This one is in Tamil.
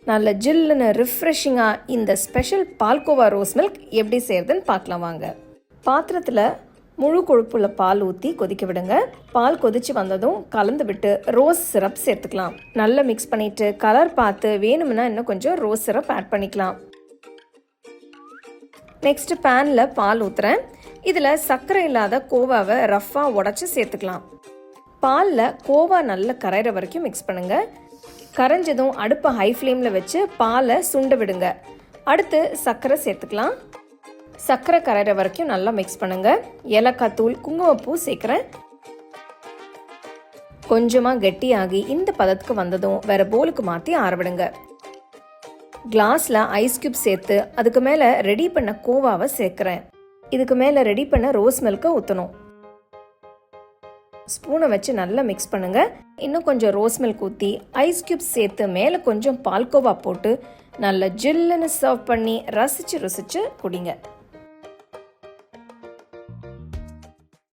நல்ல ஜில்லுன்னு ரிஃப்ரெஷிங்காக இந்த ஸ்பெஷல் பால்கோவா ரோஸ் மில்க் எப்படி செய்கிறதுன்னு பார்க்கலாம் வாங்க. பாத்திரத்தில் முழு கொழுப்புள்ள பால் ஊற்றி கொதிக்க விடுங்க. பால் கொதித்து வந்ததும் கலந்து விட்டு ரோஸ் சிரப் சேர்த்துக்கலாம். நல்லா மிக்ஸ் பண்ணிவிட்டு கலர் பார்த்து வேணும்னா இன்னும் கொஞ்சம் ரோஸ் சிரப் ஆட் பண்ணிக்கலாம். நெக்ஸ்ட்டு பேனில் பால் ஊற்றுறேன். இதில் சர்க்கரை இல்லாத கோவாவை ரஃப்பாக உடச்சி சேர்த்துக்கலாம். பாலில் கோவா நல்லா கரையிற வரைக்கும் மிக்ஸ் பண்ணுங்கள். கரைஞ்சதும் அடுப்பை ஹை ஃப்ளேமில் வச்சு பாலை சுண்ட விடுங்க. அடுத்து சர்க்கரை சேர்த்துக்கலாம். சர்க்கரை கரையிற வரைக்கும் நல்லா மிக்ஸ் பண்ணுங்கள். ஏலக்காய் தூள், குங்குமப்பூ சேர்க்குறேன். கொஞ்சமாக கெட்டியாகி இந்த பதத்துக்கு வந்ததும் வேறு போலுக்கு மாற்றி ஆறவிடுங்க. கிளாஸில் ஐஸ் கியூப் சேர்த்து அதுக்கு மேலே ரெடி பண்ண கோவாவை சேர்க்குறேன். இதுக்கு மேலே ரெடி பண்ண ரோஸ் மில்கை ஊற்றணும். ஸ்பூனை வச்சு நல்லா மிக்ஸ் பண்ணுங்கள். இன்னும் கொஞ்சம் ரோஸ் மில்க் ஊற்றி ஐஸ் கியூப்ஸ் சேர்த்து மேலே கொஞ்சம் பால்கோவா போட்டு நல்லா ஜில்லுன்னு சர்வ் பண்ணி ரசித்து குடிங்க.